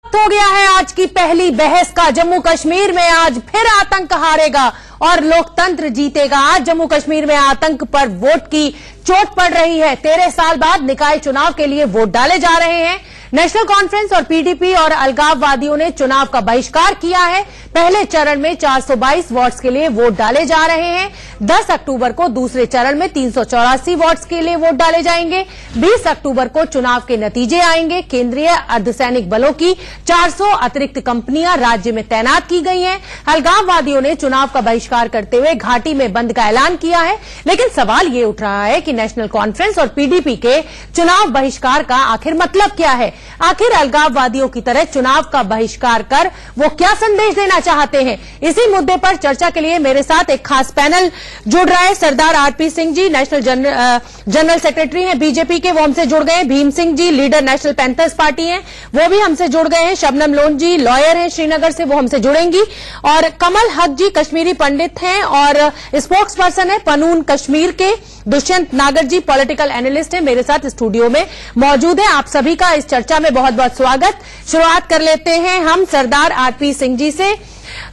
हो गया है आज की पहली बहस का। जम्मू कश्मीर में आज फिर आतंक हारेगा और लोकतंत्र जीतेगा। आज जम्मू कश्मीर में आतंक पर वोट की चोट पड़ रही है। 13 साल बाद निकाय चुनाव के लिए वोट डाले जा रहे हैं। नेशनल कॉन्फ्रेंस और पीडीपी और अलगाववादियों ने चुनाव का बहिष्कार किया है। पहले चरण में 422 वोट्स के लिए वोट डाले जा रहे हैं। 10 अक्टूबर को दूसरे चरण में 384 वोट्स के लिए वोट डाले जाएंगे। 20 अक्टूबर को चुनाव के नतीजे आएंगे। केंद्रीय अर्धसैनिक बलों की 400 अतिरिक्त कंपनियां राज्य में तैनात की गई हैं। अलगाववादियों ने चुनाव का बहिष्कार करते हुए घाटी में बंद का ऐलान किया है। लेकिन सवाल ये उठ रहा है कि नेशनल कॉन्फ्रेंस और पीडीपी के चुनाव बहिष्कार का आखिर मतलब क्या है। आखिर अलगाववादियों की तरह चुनाव का बहिष्कार कर वो क्या संदेश देना चाहते हैं। इसी मुद्दे पर चर्चा के लिए मेरे साथ एक खास पैनल जुड़ रहा है। सरदार RP Singh ji national general secretary हैं बीजेपी के, वो हमसे जुड़ गए हैं। Bhim Singh ji leader national panthers party हैं, वो भी हमसे जुड़ गए हैं। शबनम लोन जी लॉयर हैं श्रीनगर से, वो हमसे जुड़ेंगी। और कमल हक जी कश्मीरी पंडित हैं और स्पोक्स पर्सन है पनून कश्मीर के। दुष्यंत नागर जी पॉलिटिकल एनालिस्ट हैं, मेरे साथ स्टूडियो में मौजूद हैं। आप सभी का इस चर्चा में बहुत बहुत स्वागत। शुरुआत कर लेते हैं हम सरदार आरपी सिंह जी से।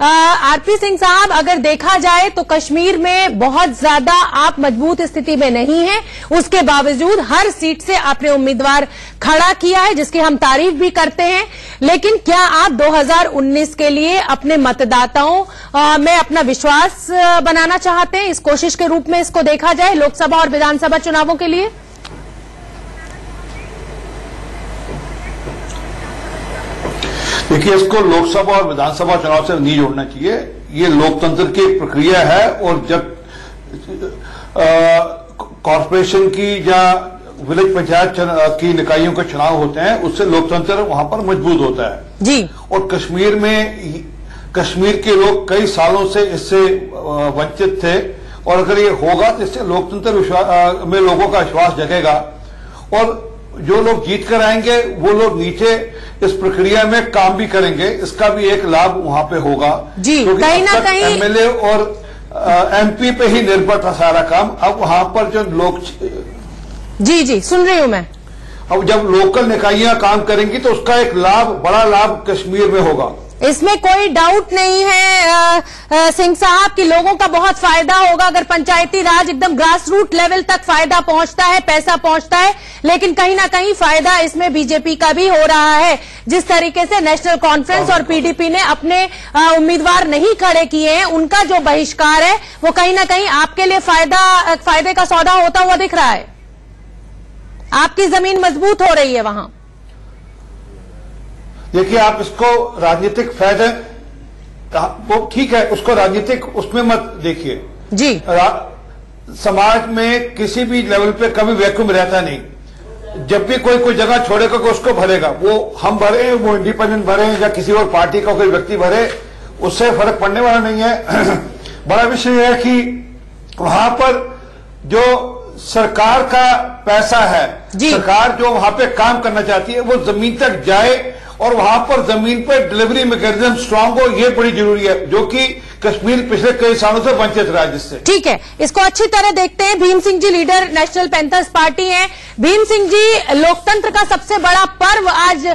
आरपी सिंह साहब, अगर देखा जाए तो कश्मीर में बहुत ज्यादा आप मजबूत स्थिति में नहीं हैं, उसके बावजूद हर सीट से आपने उम्मीदवार खड़ा किया है, जिसकी हम तारीफ भी करते हैं। लेकिन क्या आप 2019 के लिए अपने मतदाताओं में अपना विश्वास बनाना चाहते हैं? इस कोशिश के रूप में इसको देखा जाए लोकसभा और विधानसभा चुनावों के लिए। देखिए, इसको लोकसभा और विधानसभा चुनाव से नहीं जोड़ना चाहिए। ये लोकतंत्र की प्रक्रिया है और जब कॉर्पोरेशन की या विलेज पंचायत की निकायों के चुनाव होते हैं, उससे लोकतंत्र वहां पर मजबूत होता है जी। और कश्मीर के लोग कई सालों से इससे वंचित थे और अगर ये होगा तो इससे लोकतंत्र में लोगों का विश्वास जगेगा और जो लोग जीत कर आएंगे वो लोग नीचे इस प्रक्रिया में काम भी करेंगे। इसका भी एक लाभ वहां पे होगा जी। कहीं ना कहीं एमएलए और एमपी पे ही निर्भर था सारा काम। अब वहां पर जो लोग जी सुन रही हूं मैं। अब जब लोकल निकाइयां काम करेंगी तो उसका एक लाभ, बड़ा लाभ कश्मीर में होगा। इसमें कोई डाउट नहीं है सिंह साहब कि लोगों का बहुत फायदा होगा अगर पंचायती राज एकदम ग्रास रूट लेवल तक फायदा पहुंचता है, पैसा पहुंचता है। लेकिन कहीं ना कहीं फायदा इसमें बीजेपी का भी हो रहा है। जिस तरीके से नेशनल कॉन्फ्रेंस और पीडीपी ने अपने उम्मीदवार नहीं खड़े किए हैं, उनका जो बहिष्कार है वो कहीं ना कहीं आपके लिए फायदे का सौदा होता हुआ दिख रहा है। आपकी जमीन मजबूत हो रही है वहां। देखिए, आप इसको राजनीतिक फायदे, वो ठीक है, उसको राजनीतिक उसमें मत देखिए जी। समाज में किसी भी लेवल पे कभी वैक्यूम रहता नहीं। जब भी कोई जगह छोड़ेगा उसको भरेगा, वो हम भरे, वो इंडिपेंडेंट भरे या किसी और पार्टी का कोई व्यक्ति भरे, उससे फर्क पड़ने वाला नहीं है। बड़ा विषय है कि वहां पर जो सरकार का पैसा है, सरकार जो वहां पे काम करना चाहती है वो जमीन तक जाए और वहां पर जमीन पर डिलीवरी मैकेनिज्म स्ट्रांग हो, ये बड़ी जरूरी है, जो कि कश्मीर पिछले कई सालों से वंचित रहा जिससे। ठीक है, इसको अच्छी तरह देखते हैं। Bhim Singh ji leader national panthers party हैं। भीम सिंह जी, लोकतंत्र का सबसे बड़ा पर्व आज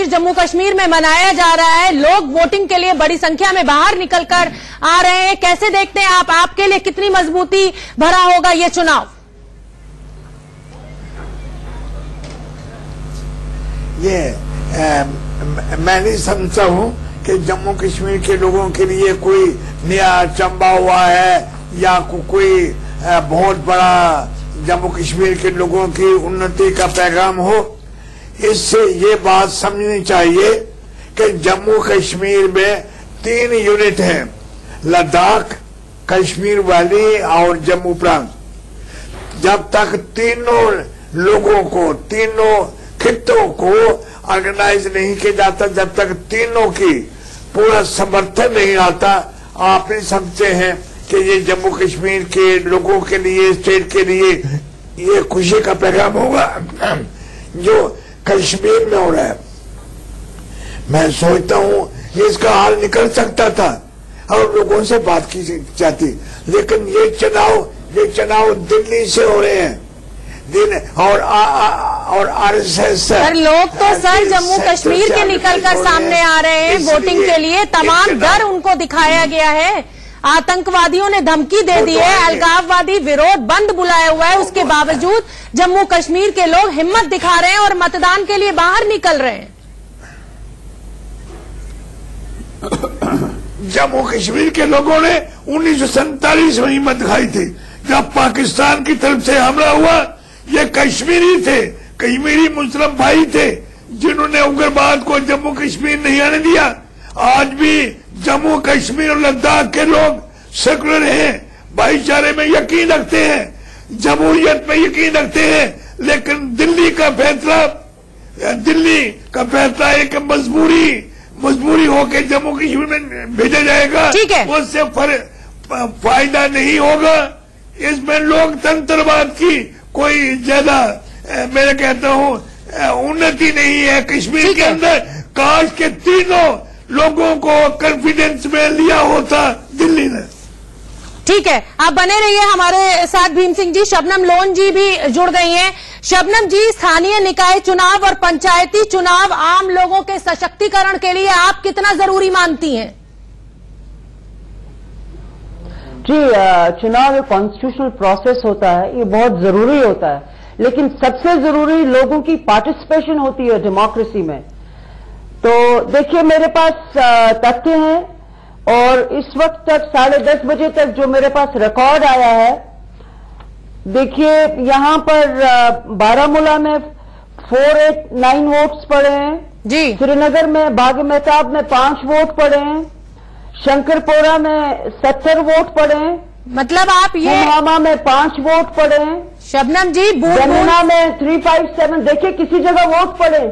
जम्मू कश्मीर में मनाया जा रहा है। लोग वोटिंग के लिए बड़ी संख्या में बाहर निकलकर आ रहे हैं। कैसे देखते हैं आप? आपके लिए कितनी मजबूती भरा होगा ये चुनाव? मैं नहीं समझता हूँ कि जम्मू कश्मीर के लोगों के लिए कोई नया चंबा हुआ है या कोई बहुत बड़ा जम्मू कश्मीर के लोगों की उन्नति का पैगाम हो। इससे ये बात समझनी चाहिए कि जम्मू कश्मीर में 3 यूनिट हैं, लद्दाख, कश्मीर वैली और जम्मू प्रांत। जब तक तीनों लोगों को, तीनों खित्तों को ऑर्गेनाइज नहीं किया जाता, जब तक तीनों की पूरा समर्थन नहीं आता, आप नहीं समझते हैं कि ये जम्मू कश्मीर के लोगों के लिए, स्टेट के लिए ये खुशी का पैगाम होगा जो कश्मीर में हो रहा है। मैं सोचता हूँ इसका हल निकल सकता था और लोगों से बात की जाती, लेकिन ये चुनाव दिल्ली से हो रहे हैं। और आरएसएस। सर लोग तो सर जम्मू कश्मीर के निकलकर सामने आ रहे हैं वोटिंग के लिए, तमाम डर उनको दिखाया गया है। आतंकवादियों ने धमकी दे दी है, अलगाववादी विरोध बंद बुलाया हुआ है, उसके बावजूद जम्मू कश्मीर के लोग हिम्मत दिखा रहे हैं और मतदान के लिए बाहर निकल रहे हैं। जम्मू कश्मीर के लोगों ने 1947 में हिम्मत दिखाई थी जब पाकिस्तान की तरफ से हमला हुआ। ये कश्मीरी थे, कश्मीरी मुस्लिम भाई थे जिन्होंने उग्रवाद को जम्मू कश्मीर नहीं आने दिया। आज भी जम्मू कश्मीर और लद्दाख के लोग सेकुलर हैं, भाईचारे में यकीन रखते हैं, जमहूरियत में यकीन रखते हैं, लेकिन दिल्ली का फैसला एक मजबूरी होकर जम्मू कश्मीर में भेजा जाएगा, उससे फायदा नहीं होगा। इसमें लोकतंत्रवाद की कोई ज्यादा मैं कहता हूँ उन्नति नहीं है कश्मीर के अंदर। काश के तीनों लोगों को कॉन्फिडेंस में लिया होता दिल्ली ने। ठीक है, आप बने रहिए हमारे साथ भीम सिंह जी। शबनम लोन जी भी जुड़ गई हैं। शबनम जी, स्थानीय निकाय चुनाव और पंचायती चुनाव आम लोगों के सशक्तिकरण के लिए आप कितना जरूरी मानती हैं? जी, चुनाव एक कॉन्स्टिट्यूशनल प्रोसेस होता है, ये बहुत जरूरी होता है, लेकिन सबसे जरूरी लोगों की पार्टिसिपेशन होती है डेमोक्रेसी में। तो देखिए, मेरे पास तथ्य हैं और इस वक्त तक 10:30 बजे तक जो मेरे पास रिकॉर्ड आया है, देखिए यहां पर बारामूला में 489 वोट्स पड़े हैं जी, श्रीनगर में बाग मेहताब में 5 वोट पड़े हैं, शंकरपोरा में 70 वोट पड़े हैं, मतलब आप ये पुलवामा में 5 वोट पड़े हैं, शबनम जी यमुना में 357, देखिए किसी जगह वोट पड़े।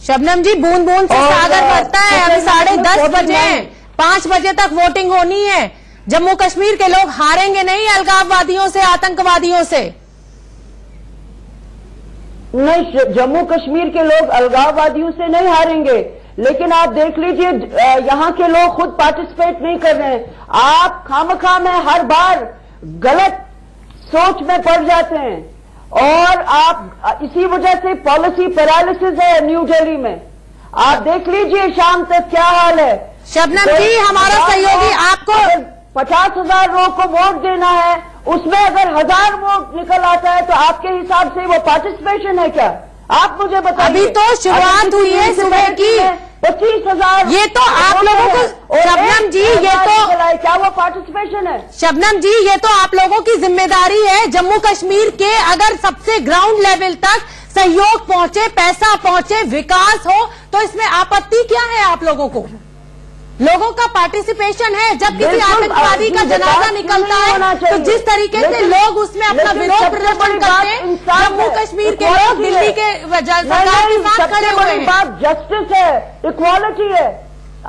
शबनम जी, बूंद बूंद से सागर भरता है। अभी 10:30 बजे हैं, 5 बजे तक वोटिंग होनी है। जम्मू कश्मीर के लोग हारेंगे नहीं अलगाववादियों से, आतंकवादियों से। नहीं, जम्मू कश्मीर के लोग अलगाववादियों से नहीं हारेंगे, लेकिन आप देख लीजिए यहाँ के लोग खुद पार्टिसिपेट नहीं कर रहे हैं। आप खामखा में हर बार गलत सोच में पड़ जाते हैं और आप इसी वजह से पॉलिसी पैरालिसिस है न्यू दिल्ली में। आप देख लीजिए शाम तक क्या हाल है। शबनम जी, हमारा सहयोगी आपको 50,000 लोगों को वोट देना है, उसमें अगर 1000 वोट निकल आता है तो आपके हिसाब से वो पार्टिसिपेशन है क्या? आप मुझे बताइए। अभी तो शुरुआत हुई है सुबह की। 25,000 ये तो आप लोगों को, शबनम जी ये तो क्या वो पार्टिसिपेशन है? शबनम जी, ये तो आप लोगों की जिम्मेदारी है। जम्मू कश्मीर के अगर सबसे ग्राउंड लेवल तक सहयोग पहुंचे, पैसा पहुंचे, विकास हो, तो इसमें आपत्ति क्या है आप लोगों को? लोगों का पार्टिसिपेशन है। जब किसी आतंकवादी का जनाजा निकलता है तो जिस तरीके से लोग उसमें अपना विरोध प्रदर्शन करते हैं, जम्मू कश्मीर के लोग दिल्ली के सरकार के साथ खड़े हुए हैं। बात जस्टिस है, इक्वालिटी है।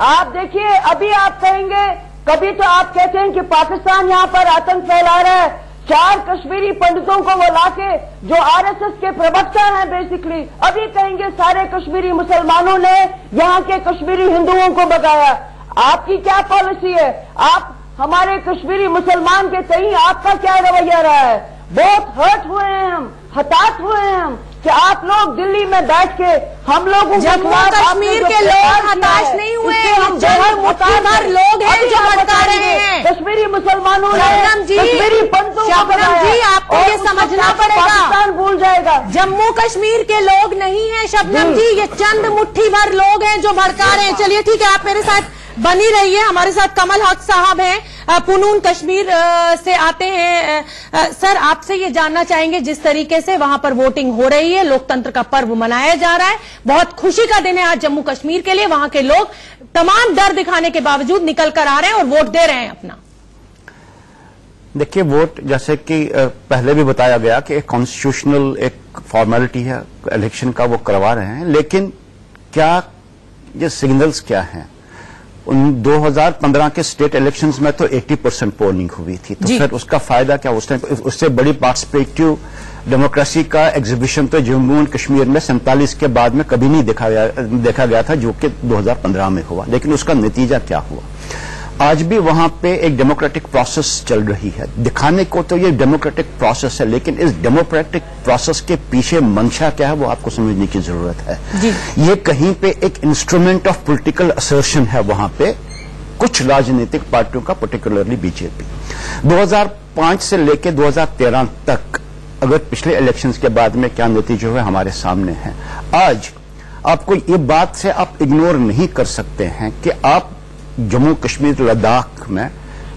आप देखिए, अभी आप कहेंगे, कभी तो आप कहते हैं कि पाकिस्तान यहाँ पर आतंक फैला रहा है। 4 कश्मीरी पंडितों को वो लाके जो आरएसएस के प्रवक्ता हैं बेसिकली, अभी कहेंगे सारे कश्मीरी मुसलमानों ने यहाँ के कश्मीरी हिंदुओं को भगाया। आपकी क्या पॉलिसी है? आप हमारे कश्मीरी मुसलमान के तई आपका क्या रवैया रहा है? बहुत हर्ट हुए हैं हम, हताश हुए हैं हम कि आप लोग दिल्ली में बैठ के हम लोगों जम्मू कश्मीर के लोग हताश नहीं हुए, चंद मुट्ठी भर लोग हैं जो भड़का रहे हैं। कश्मीरी मुसलमानों ने कश्मीरी पंतों को भगाया। जी, आपको ये समझना पड़ेगा, पाकिस्तान भूल जाएगा। जम्मू कश्मीर के लोग नहीं है शबनम जी, ये चंद मुट्ठी भर लोग हैं जो भड़का रहे हैं। चलिए ठीक है, आप मेरे साथ बनी रहिए। हमारे साथ कमल हक साहब हैं, पुनून कश्मीर से आते हैं। सर, आपसे ये जानना चाहेंगे, जिस तरीके से वहां पर वोटिंग हो रही है, लोकतंत्र का पर्व मनाया जा रहा है, बहुत खुशी का दिन है आज जम्मू कश्मीर के लिए। वहां के लोग तमाम डर दिखाने के बावजूद निकल कर आ रहे हैं और वोट दे रहे हैं अपना। देखिए, वोट जैसे कि पहले भी बताया गया कि एक कॉन्स्टिट्यूशनल एक फॉर्मेलिटी है, इलेक्शन का वो करवा रहे हैं, लेकिन क्या ये सिग्नल्स क्या हैं? 2015 के स्टेट इलेक्शंस में तो 80% पोलिंग हुई थी, तो फिर उसका फायदा क्या? उससे बड़ी पार्टिसिपेटिव डेमोक्रेसी का एग्जीबिशन तो जम्मू एंड कश्मीर में 47 के बाद में कभी नहीं देखा गया था, जो कि 2015 में हुआ। लेकिन उसका नतीजा क्या हुआ? आज भी वहां पे एक डेमोक्रेटिक प्रोसेस चल रही है। दिखाने को तो ये डेमोक्रेटिक प्रोसेस है, लेकिन इस डेमोक्रेटिक प्रोसेस के पीछे मंशा क्या है वो आपको समझने की जरूरत है। ये कहीं पे एक इंस्ट्रूमेंट ऑफ पॉलिटिकल असर्शन है वहां पे कुछ राजनीतिक पार्टियों का, पर्टिकुलरली बीजेपी। 2005 से लेकर 2013 तक अगर पिछले इलेक्शंस के बाद में क्या नतीजे हुए हमारे सामने हैं। आज आपको ये बात से आप इग्नोर नहीं कर सकते हैं कि आप जम्मू कश्मीर, लद्दाख में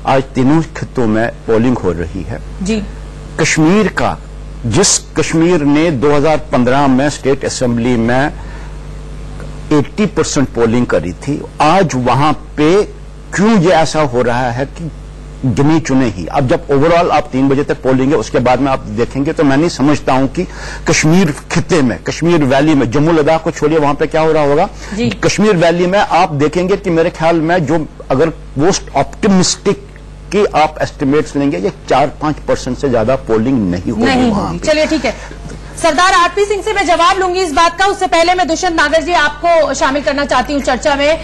आज तीनों खित्तों में पोलिंग हो रही है। जी। कश्मीर का, जिस कश्मीर ने 2015 में स्टेट असेंबली में 80% पोलिंग करी थी, आज वहां पे क्यों ये ऐसा हो रहा है कि गिने चुने ही। अब जब ओवरऑल आप 3 बजे तक पोलिंग है उसके बाद में आप देखेंगे तो मैं नहीं समझता हूं कि कश्मीर खिते में, कश्मीर वैली में, जम्मू लद्दाख को छोड़िए वहां पे क्या हो रहा होगा, कश्मीर वैली में आप देखेंगे कि मेरे ख्याल में जो अगर मोस्ट ऑप्टिमिस्टिक कि आप एस्टिमेट्स लेंगे ये 4-5% से ज्यादा पोलिंग नहीं होगी। चलिए ठीक है, सरदार आरपी सिंह से मैं जवाब लूंगी इस बात का। उससे पहले मैं दुष्यंत नागर जी आपको शामिल करना चाहती हूं चर्चा में।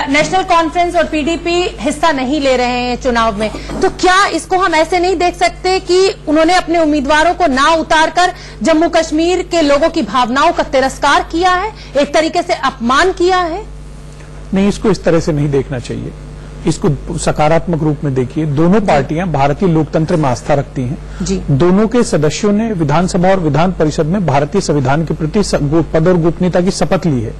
नेशनल कॉन्फ्रेंस और पीडीपी हिस्सा नहीं ले रहे हैं चुनाव में, तो क्या इसको हम ऐसे नहीं देख सकते कि उन्होंने अपने उम्मीदवारों को ना उतारकर जम्मू कश्मीर के लोगों की भावनाओं का तिरस्कार किया है, एक तरीके से अपमान किया है? नहीं, इसको इस तरह से नहीं देखना चाहिए, इसको सकारात्मक रूप में देखिए। दोनों पार्टियां भारतीय लोकतंत्र में आस्था रखती हैं। जी। दोनों के सदस्यों ने विधानसभा और विधान परिषद में भारतीय संविधान के प्रति पद और गोपनीयता की शपथ ली है।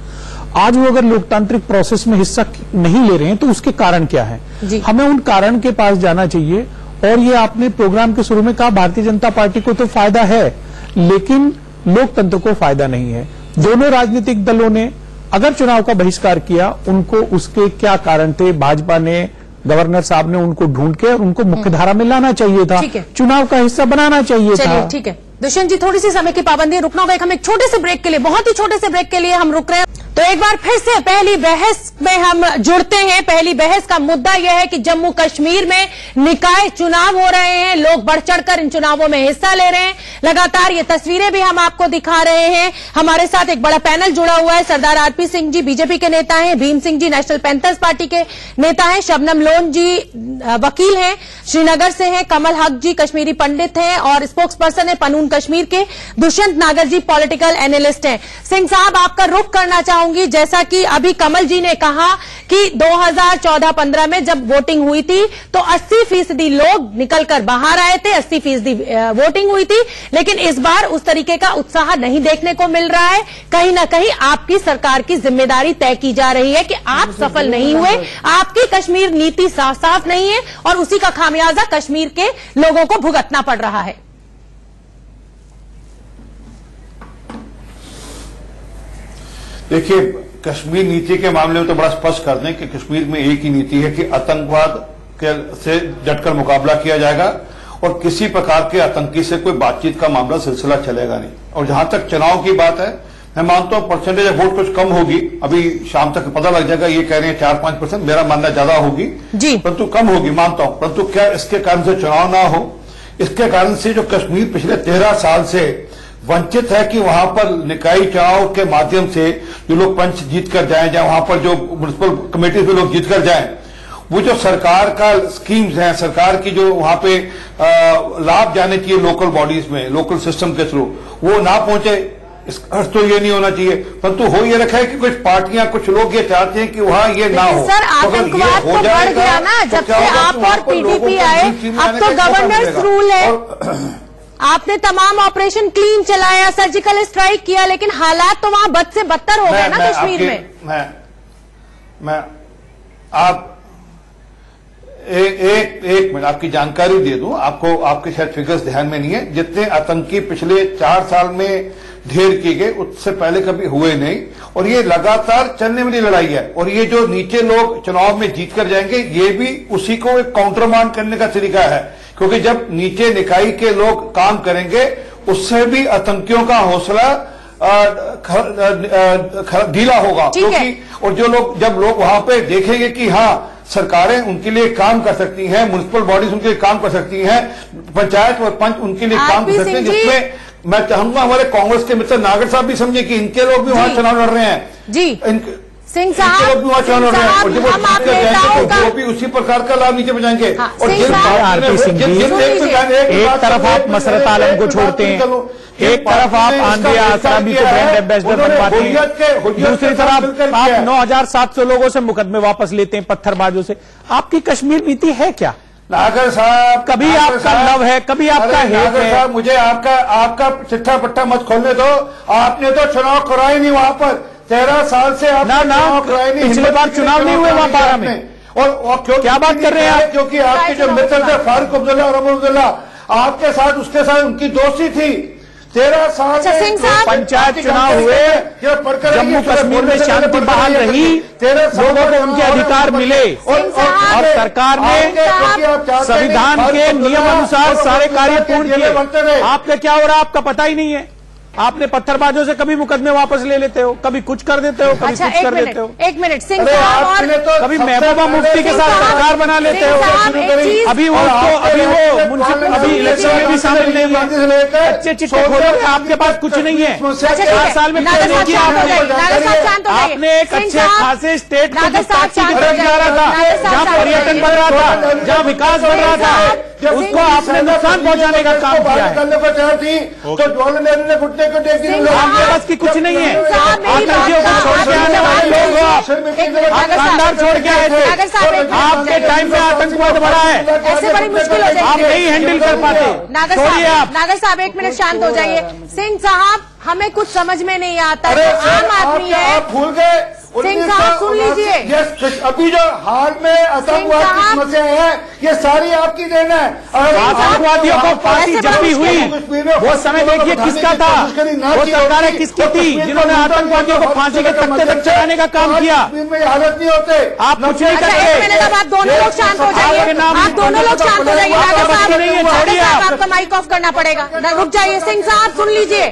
आज वो अगर लोकतांत्रिक प्रोसेस में हिस्सा नहीं ले रहे हैं तो उसके कारण क्या है, हमें उन कारण के पास जाना चाहिए। और ये आपने प्रोग्राम के शुरू में कहा भारतीय जनता पार्टी को तो फायदा है लेकिन लोकतंत्र को फायदा नहीं है। दोनों राजनीतिक दलों ने अगर चुनाव का बहिष्कार किया, उनको उसके क्या कारण थे, भाजपा ने, गवर्नर साहब ने उनको ढूंढ के और उनको मुख्यधारा में लाना चाहिए था, चुनाव का हिस्सा बनाना चाहिए था। ठीक है दुष्यंत जी, थोड़ी सी समय की पाबंदी, रुकना होगा। हम एक छोटे से ब्रेक के लिए, बहुत ही छोटे से ब्रेक के लिए हम रुक रहे हैं। तो एक बार फिर से पहली बहस में हम जुड़ते हैं। पहली बहस का मुद्दा यह है कि जम्मू कश्मीर में निकाय चुनाव हो रहे हैं, लोग बढ़ चढ़कर इन चुनावों में हिस्सा ले रहे हैं। लगातार ये तस्वीरें भी हम आपको दिखा रहे हैं। हमारे साथ एक बड़ा पैनल जुड़ा हुआ है। सरदार आरपी सिंह जी बीजेपी के नेता हैं, Bhim Singh ji national panthers party के नेता हैं, शबनम लोन जी वकील हैं, श्रीनगर से हैं, कमल हक जी कश्मीरी पंडित हैं और स्पोक्स पर्सन है पनून कश्मीर के, दुष्यंत नागर जी पॉलिटिकल एनालिस्ट हैं। सिंह साहब, आपका रुख करना चाहूंगी। जैसा कि अभी कमल जी ने कहा कि 2014-15 में जब वोटिंग हुई थी तो 80% लोग निकलकर बाहर आए थे, 80% वोटिंग हुई थी, लेकिन इस बार उस तरीके का उत्साह नहीं देखने को मिल रहा है। कहीं ना कहीं आपकी सरकार की जिम्मेदारी तय की जा रही है कि आप सफल नहीं हुए, आपकी कश्मीर नीति साफ साफ नहीं है और उसी का खामियाजा कश्मीर के लोगों को भुगतना पड़ रहा है। देखिए, कश्मीर नीति के मामले में तो बड़ा स्पष्ट कर दें कि कश्मीर में एक ही नीति है कि आतंकवाद से डटकर मुकाबला किया जाएगा और किसी प्रकार के आतंकी से कोई बातचीत का मामला सिलसिला चलेगा नहीं। और जहां तक चुनाव की बात है, मैं मानता हूं परसेंटेज ऑफ वोट कुछ कम होगी, अभी शाम तक पता लग जाएगा। ये कह रहे हैं 4-5%, मेरा मानना ज्यादा होगी, परंतु कम होगी मानता हूं। परंतु क्या इसके कारण से चुनाव ना हो? इसके कारण से जो कश्मीर पिछले 13 साल से वंचित है कि वहां पर निकाय चुनाव के माध्यम से जो लोग पंच जीत कर जाएं, या वहां पर जो म्युनिसिपल कमेटी में लोग जीत कर जाएं, वो जो सरकार का स्कीम्स हैं, सरकार की जो वहां पे लाभ जाने चाहिए लोकल बॉडीज में, लोकल सिस्टम के थ्रू, वो ना पहुंचे। इस अर्थ तो ये नहीं होना चाहिए, परंतु हो ये रखा है कि कुछ पार्टियां, कुछ लोग ये चाहते हैं कि वहां ये ना हो। सर, आतंकवाद तो बढ़ गया ना जब से आप और पीडीपी आए। अब तो गवर्नर्स रूल है, आपने तमाम ऑपरेशन क्लीन चलाया, सर्जिकल स्ट्राइक किया, लेकिन हालात तो वहां बद से बदतर हो गए ना कश्मीर में। मैं आप एक मिनट आपकी जानकारी दे दूं आपको, आपके शायद फिगर्स ध्यान में नहीं है। जितने आतंकी पिछले 4 साल में ढेर किए गए उससे पहले कभी हुए नहीं, और ये लगातार चलने वाली लड़ाई है। और ये जो नीचे लोग चुनाव में जीत कर जाएंगे, ये भी उसी को एक काउंटरमांड करने का तरीका है, क्योंकि जब नीचे निकाय के लोग काम करेंगे उससे भी आतंकियों का हौसला ढीला होगा। क्योंकि और जो लोग, जब लोग वहां पे देखेंगे कि हाँ सरकारें उनके लिए काम कर सकती हैं, म्युनिसिपल बॉडीज उनके लिए काम कर सकती हैं, पंचायत और पंच उनके लिए काम कर सकते हैं, जिसमें मैं चाहूंगा हमारे कांग्रेस के मित्र नागर साहब भी समझे कि इनके लोग भी वहां चुनाव लड़ रहे हैं। जी सिंह साहब, हम आप नेताओं का वो भी उसी प्रकार का लाभ नीचे बजाएंगे। और आरपी सिंह जी, एक तरफ आप मसरत आलम को छोड़ते हैं, एक तरफ आप आंधिया आसराबी को ब्रांड एम्बेसडर बनवाते हैं, दूसरी तरफ आप 9,700 लोगों से मुकदमे वापस लेते हैं पत्थरबाजों से। आपकी कश्मीर नीति है क्या? नागर साहब, कभी आपका लव है, कभी आपका हेट है। साहब, मुझे आपका चिट्ठा पट्टा मत खोलने दो। आपने तो चुनाव कराए नहीं वहां पर, 13 साल से आप चुनाव कराए नहीं। पिछले बार चुनाव नहीं हुए वहां बारह में। और क्यों क्या बात कर रहे हैं आप? क्योंकि आपके जो मित्र थे फारूक अब्दुल्ला और अमर अब्दुल्ला, आपके साथ उसके साथ उनकी दोस्ती थी। 13 साल पंचायत चुनाव हुए, जम्मू कश्मीर में शांति बहाल रही, लोगों को उनके अधिकार मिले और सरकार ने संविधान के नियम अनुसार सारे कार्य पूर्ण किए। आपका क्या हो रहा है आपका पता ही नहीं है। आपने पत्थरबाजों से कभी मुकदमे वापस ले लेते हो, कभी कुछ कर देते हो, कभी कुछ कर देते हो। एक मिनट सिंह साहब, और कभी महबूबा मुफ्ती के साथ सरकार बना लेते हो। अभी वो अभी इलेक्शन में भी शामिल नहीं है। अच्छे चिट्ठे खोलो, आपके पास कुछ नहीं है। 4 साल में नहीं किया आपने। एक अच्छे खासे स्टेट को की तरफ जा रहा था, जहाँ पर्यटन बढ़ रहा था, जहाँ विकास बढ़ रहा था, उसको आपने नुकसान पहुंचाने का काम किया है। तो जवाहरलाल नेहरू ने घुटने को टेक दी। आपके पास की कुछ नहीं है। आतंकियों को छोड़ के आने वाले लोग खानदार छोड़ के आए थे। आपके टाइम में आतंकवाद बढ़ा है, ऐसे बड़ी मुश्किल हो जाएगी, आप नहीं हैंडल कर पाते। छोड़िए आप। नागर साहब 1 मिनट शांत हो जाइए। सिंह साहब, हमें कुछ समझ में नहीं आता, जो आम आदमी है। भूल गए सिंह साहब सुन लीजिए, अभी जो हाल में आतंकवाद की समस्या है, ये सारी आपकी देन है। आतंकवादियों को फांसी जब भी हुई, वो समय देखिए किसका था, वो सरकारें किसकी थी जिन्होंने आतंकवादियों को फांसी के तख्ते तक चढ़ाने का काम किया। हालत नहीं होते, आप कुछ नहीं करते। 1 मिनट, अब आप दोनों लोग शांत हो जाइए, आप दोनों लोग शांत हो जाइए। नागर साहब, आपका माइक ऑफ करना पड़ेगा, रुक जाइए। सिंह साहब सुन लीजिए,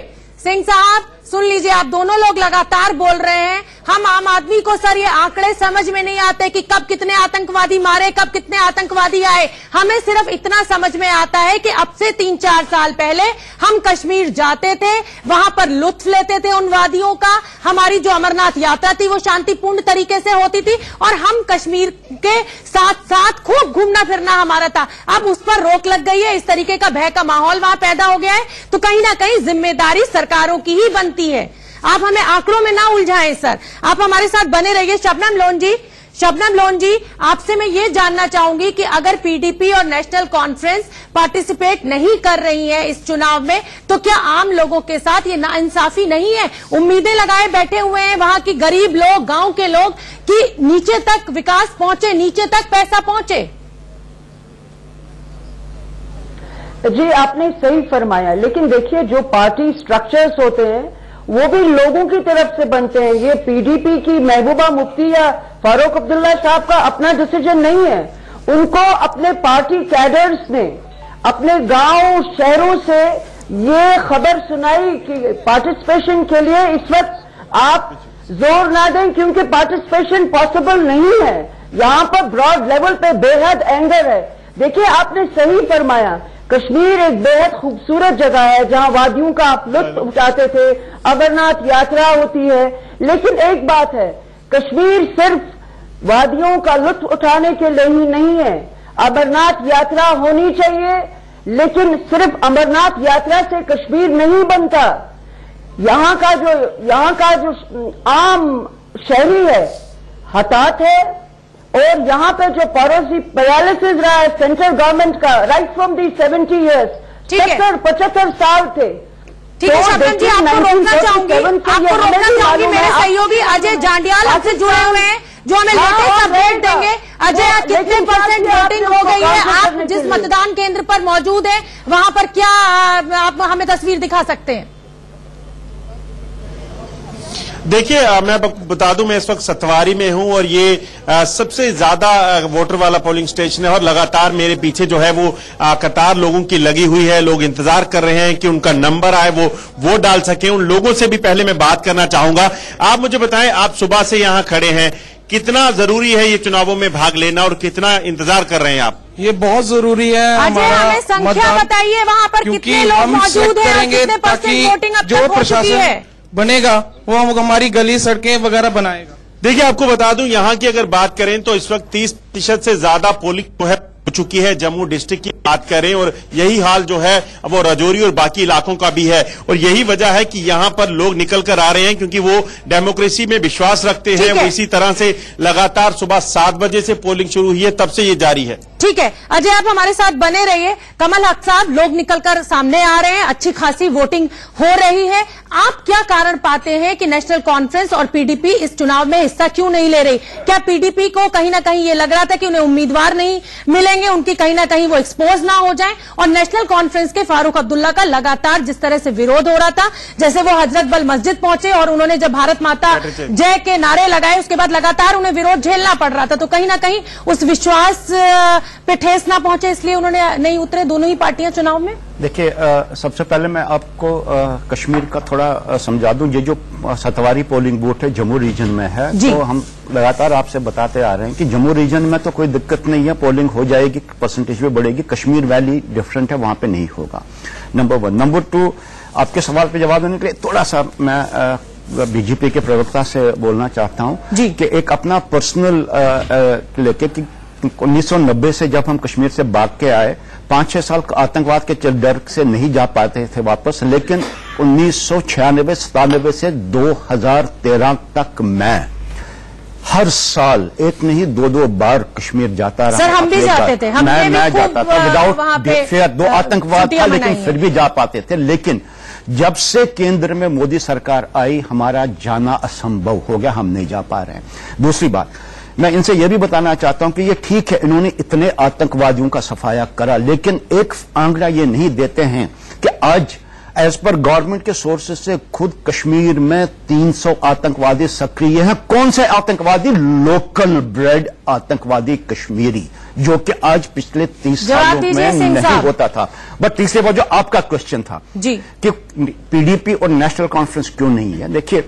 सिंह साहब सुन लीजिए, आप दोनों लोग लगातार बोल रहे हैं। हम आम आदमी को सर ये आंकड़े समझ में नहीं आते कि कब कितने आतंकवादी मारे, कब कितने आतंकवादी आए। हमें सिर्फ इतना समझ में आता है कि अब से 3-4 साल पहले हम कश्मीर जाते थे, वहां पर लुत्फ लेते थे उन वादियों का। हमारी जो अमरनाथ यात्रा थी वो शांतिपूर्ण तरीके से होती थी और हम कश्मीर के साथ साथ खूब घूमना फिरना हमारा था। अब उस पर रोक लग गई है, इस तरीके का भय का माहौल वहां पैदा हो गया है, तो कहीं ना कहीं जिम्मेदारी सरकारों की ही बनती है। आप हमें आंकड़ों में ना उलझाएं सर, आप हमारे साथ बने रहिए। शबनम लोन जी, आपसे मैं ये जानना चाहूंगी कि अगर पीडीपी और नेशनल कॉन्फ्रेंस पार्टिसिपेट नहीं कर रही है इस चुनाव में, तो क्या आम लोगों के साथ ये नाइंसाफी नहीं है? उम्मीदें लगाए बैठे हुए हैं वहां की गरीब लोग, गांव के लोग, कि नीचे तक विकास पहुंचे, नीचे तक पैसा पहुंचे। जी आपने सही फरमाया, लेकिन देखिए जो पार्टी स्ट्रक्चर्स होते हैं वो भी लोगों की तरफ से बनते हैं। ये पीडीपी की महबूबा मुफ्ती या फारूक अब्दुल्ला साहब का अपना डिसीजन नहीं है। उनको अपने पार्टी कैडर्स ने अपने गांव शहरों से ये खबर सुनाई कि पार्टिसिपेशन के लिए इस वक्त आप जोर ना दें, क्योंकि पार्टिसिपेशन पॉसिबल नहीं है। यहाँ पर ब्रॉड लेवल पे बेहद एंगर है। देखिए आपने सही फरमाया, कश्मीर एक बेहद खूबसूरत जगह है जहां वादियों का आप लुत्फ उठाते थे, अमरनाथ यात्रा होती है। लेकिन एक बात है, कश्मीर सिर्फ वादियों का लुत्फ उठाने के लिए ही नहीं है। अमरनाथ यात्रा होनी चाहिए, लेकिन सिर्फ अमरनाथ यात्रा से कश्मीर नहीं बनता। यहाँ का जो आम शहरी है हताहत है, और यहाँ पे जो पड़ोसी पैरालिसिस रहा है सेंट्रल गवर्नमेंट का राइट फ्रॉम दी 70 ईयर्स, 75 साल थे। ठीक है शबनम जी, आपको रोकना चाहूंगी, मेरे सहयोगी अजय जांडियाल आपसे जुड़े हुए हैं जो हमें लेटेस्ट अपडेट देंगे। अजय, कितने % वोटिंग हो गई है? आप जिस मतदान केंद्र पर मौजूद है वहां पर क्या आप हमें तस्वीर दिखा सकते हैं? देखिए, मैं बता दूं, मैं इस वक्त सतवारी में हूं और ये सबसे ज्यादा वोटर वाला पोलिंग स्टेशन है और लगातार मेरे पीछे जो है वो कतार लोगों की लगी हुई है। लोग इंतजार कर रहे हैं कि उनका नंबर आए, वो वोट डाल सके। उन लोगों से भी पहले मैं बात करना चाहूंगा। आप मुझे बताएं, आप सुबह से यहां खड़े हैं, कितना जरूरी है ये चुनावों में भाग लेना और कितना इंतजार कर रहे हैं आप? ये बहुत जरूरी है। हमें संख्या बताइए वहां पर कितने लोग मौजूद हैं, कितने % वोटिंग अब तक हो चुकी है? बनेगा वो हमारी गली सड़कें वगैरह बनाएगा। देखिए, आपको बता दूं, यहां की अगर बात करें तो इस वक्त 30% से ज्यादा पोलिंग जो है हो चुकी है जम्मू डिस्ट्रिक्ट की बात करें, और यही हाल जो है वो राजौरी और बाकी इलाकों का भी है। और यही वजह है कि यहां पर लोग निकल कर आ रहे हैं, क्योंकि वो डेमोक्रेसी में विश्वास रखते हैं। वो इसी तरह से लगातार सुबह 7 बजे से पोलिंग शुरू हुई है, तब से ये जारी है। ठीक है अजय, आप हमारे साथ बने रहिए। कमल हक साहब, लोग निकलकर सामने आ रहे हैं, अच्छी खासी वोटिंग हो रही है। आप क्या कारण पाते हैं कि नेशनल कॉन्फ्रेंस और पीडीपी इस चुनाव में हिस्सा क्यों नहीं ले रही? क्या पीडीपी को कहीं ना कहीं ये लग रहा था कि उन्हें उम्मीदवार नहीं मिलेंगे, उनकी कहीं ना कहीं वो एक्सपोज ना हो जाए? और नेशनल कॉन्फ्रेंस के फारूक अब्दुल्ला का लगातार जिस तरह से विरोध हो रहा था, जैसे वो हजरत बल मस्जिद पहुंचे और उन्होंने जब भारत माता जय के नारे लगाए, उसके बाद लगातार उन्हें विरोध झेलना पड़ रहा था। तो कहीं ना कहीं उस विश्वास पे ठेस ना पहुंचे, इसलिए उन्होंने नहीं उतरे दोनों ही पार्टियां चुनाव में। देखिए, सबसे पहले मैं आपको कश्मीर का थोड़ा समझा दूं। ये जो सतवारी पोलिंग बूथ है जम्मू रीजन में है, तो हम लगातार आपसे बताते आ रहे हैं कि जम्मू रीजन में तो कोई दिक्कत नहीं है, पोलिंग हो जाएगी, परसेंटेज भी बढ़ेगी। कश्मीर वैली डिफरेंट है, वहां पे नहीं होगा, नंबर 1। नंबर 2, आपके सवाल पे जवाब देने के लिए थोड़ा सा मैं बीजेपी के प्रवक्ता से बोलना चाहता हूं कि एक अपना पर्सनल लेके कि 1990 से जब हम कश्मीर से भाग के आए, 5-6 साल आतंकवाद के डर से नहीं जा पाते थे वापस, लेकिन 1996-97 से 2013 तक मैं हर साल एक नहीं 2-2 बार कश्मीर जाता रहा। सर, हम भी जाते थे, मैं जाता था विदाउट फेयर। 2 आतंकवाद था, लेकिन फिर भी जा पाते थे। लेकिन जब से केंद्र में मोदी सरकार आई, हमारा जाना असंभव हो गया, हम नहीं जा पा रहे हैं। दूसरी बात, मैं इनसे यह भी बताना चाहता हूं कि ये ठीक है, इन्होंने इतने आतंकवादियों का सफाया करा, लेकिन एक आंकड़ा ये नहीं देते हैं कि आज एज पर गवर्नमेंट के सोर्सेज से खुद कश्मीर में 300 आतंकवादी सक्रिय हैं। कौन से आतंकवादी? लोकल ब्रेड आतंकवादी कश्मीरी, जो कि आज पिछले 30 सालों में नहीं होता था। बट तीसरे बार जो आपका क्वेश्चन था कि पीडीपी और नेशनल कॉन्फ्रेंस क्यों नहीं है, देखिए,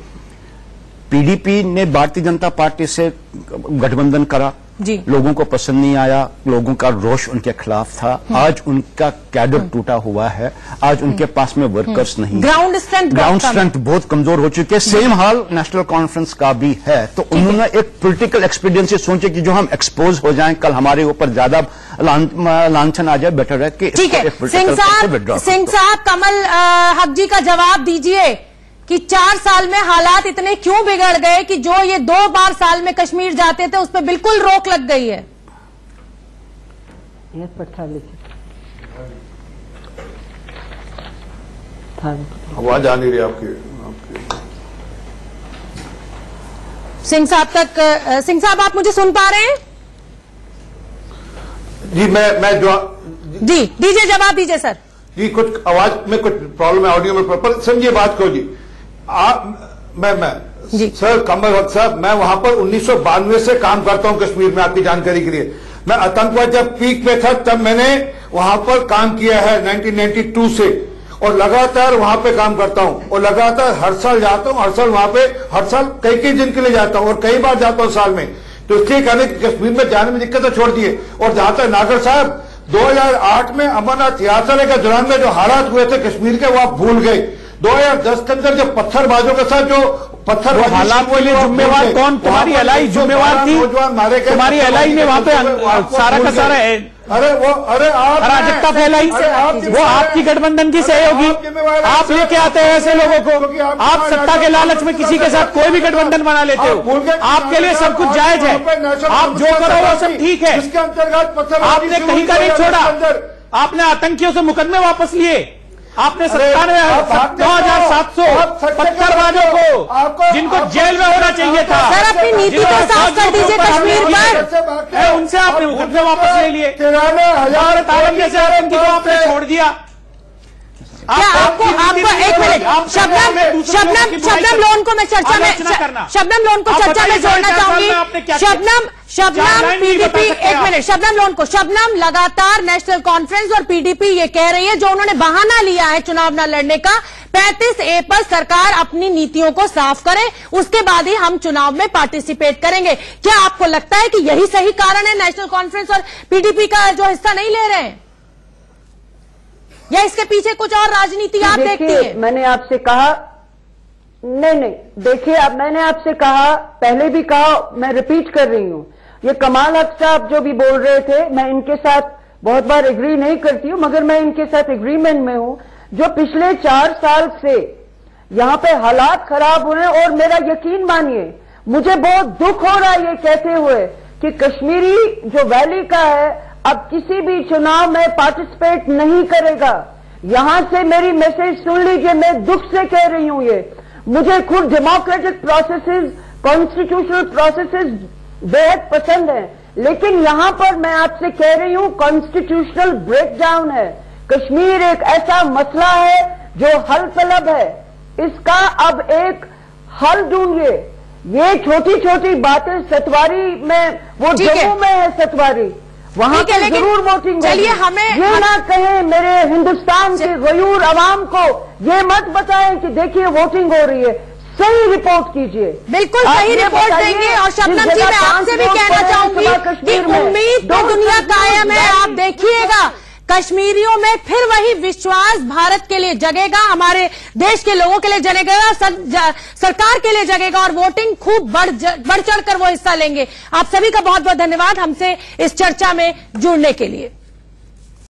पीडीपी ने भारतीय जनता पार्टी से गठबंधन करा, लोगों को पसंद नहीं आया, लोगों का रोष उनके खिलाफ था। आज उनका कैडर टूटा हुआ है, आज उनके पास में वर्कर्स नहीं, ग्राउंड स्ट्रेंथ बहुत कमजोर हो चुकी है। सेम हाल नेशनल कॉन्फ्रेंस का भी है। तो उन्होंने एक पॉलिटिकल एक्सपीडियंसी सोचे कि जो हम एक्सपोज हो जाएं, कल हमारे ऊपर ज्यादा लांछन आ जाए, बेटर है कि ठीक है। सिंह साहब, कमल हक जी का जवाब दीजिए कि 4 साल में हालात इतने क्यों बिगड़ गए कि जो ये 2 बार साल में कश्मीर जाते थे उस पर बिल्कुल रोक लग गई है? आवाज आ नहीं रही आपकी। सिंह साहब, आप मुझे सुन पा रहे हैं? जी, मैं जी दीजिए, जवाब दीजिए सर। जी, कुछ आवाज में कुछ प्रॉब्लम है ऑडियो में, पर समझिए बात को जी। मैं सर कमल हक साहब, मैं वहां पर 1992 से काम करता हूं कश्मीर में, आपकी जानकारी के लिए। मैं आतंकवाद जब पीक पे था तब मैंने वहां पर काम किया है 1992 से, और लगातार वहां पे काम करता हूं, और लगातार हर साल जाता हूं, हर साल वहां पे, हर साल कई दिन के लिए जाता हूं, और कई बार जाता हूं साल में। तो इसलिए कहने कश्मीर में जाने में दिक्कत छोड़ दिए। और जहां तक नागर साहब, 2008 में अमरनाथ यात्रा के दौरान में जो हालात हुए थे कश्मीर के, वो आप भूल गए। 2010 के अंदर जो पत्थरबाजों के साथ जो पत्थर हालात के लिए जिम्मेवार कौन? तुम्हारी एलआई जिम्मेवार थी, तुम्हारी एलआई ने वहां पे सारा का सारा आप अराजकता फैलाई, वो आपकी गठबंधन की सहयोगी। आप लेके आते हैं ऐसे लोगों को, आप सत्ता के लालच में किसी के साथ कोई भी गठबंधन बना लेते हो। आपके लिए सब कुछ जायज है, आप जो करो वो सब ठीक है। इसके अंतर्गत आपने कहीं का नहीं छोड़ा, आपने आतंकियों से मुकदमे वापस लिए, आपने 9,700 पत्थरबाजों को, जिनको जेल में होना चाहिए था। सर, अपनी नीति को साफ कर दीजिए कश्मीर पर। उनसे आपने मुकदमे वापस ले लिए, 93 जैसे आतंकी को आपने छोड़ दिया। क्या आपको एक मिनट, शबनम लोन को मैं चर्चा में जोड़ना चाहूंगी। शबनम पीडीपी, एक मिनट, शबनम लोन को, शबनम लगातार नेशनल कॉन्फ्रेंस और पीडीपी ये कह रही है, जो उन्होंने बहाना लिया है चुनाव न लड़ने का, 35A पर सरकार अपनी नीतियों को साफ करे, उसके बाद ही हम चुनाव में पार्टिसिपेट करेंगे। क्या आपको लगता है कि यही सही कारण है नेशनल कॉन्फ्रेंस और पीडीपी का जो हिस्सा नहीं ले रहे हैं, या इसके पीछे कुछ और राजनीति आप देखती हैं? मैंने आपसे कहा नहीं, देखिए, अब मैंने आपसे कहा, पहले भी कहा, मैं रिपीट कर रही हूँ, ये कमाल हक साहब जो भी बोल रहे थे, मैं इनके साथ बहुत बार एग्री नहीं करती हूँ, मगर मैं इनके साथ एग्रीमेंट में हूँ। जो पिछले 4 साल से यहाँ पे हालात खराब हुए, और मेरा यकीन मानिए, मुझे बहुत दुख हो रहा है ये कहते हुए कि कश्मीरी जो वैली का है अब किसी भी चुनाव में पार्टिसिपेट नहीं करेगा। यहां से मेरी मैसेज सुन लीजिए, मैं दुख से कह रही हूं ये। मुझे खुद डेमोक्रेटिक प्रोसेसेस, कॉन्स्टिट्यूशनल प्रोसेसेस बेहद पसंद है, लेकिन यहां पर मैं आपसे कह रही हूं कॉन्स्टिट्यूशनल ब्रेकडाउन है। कश्मीर एक ऐसा मसला है जो हल तलब है, इसका अब एक हल ढूंढिए। ये छोटी छोटी बातें, सतवारी में, वो जम्मू में है सतवारी, वहां पे जरूर वोटिंग। चलिए, हमें ये ना कहें मेरे हिंदुस्तान के गयूर अवाम को, ये मत बताएं कि देखिए वोटिंग हो रही है। सही रिपोर्ट कीजिए, बिल्कुल सही रिपोर्ट देंगे। और शबनम जी, मैं आपसे भी कहना चाहूंगी कि उम्मीद तो दुनिया कायम है। आप देखिएगा कश्मीरियों में फिर वही विश्वास भारत के लिए जगेगा, हमारे देश के लोगों के लिए जगेगा, सरकार के लिए जगेगा, और वोटिंग खूब बढ़ चढ़कर वो हिस्सा लेंगे। आप सभी का बहुत बहुत धन्यवाद हमसे इस चर्चा में जुड़ने के लिए।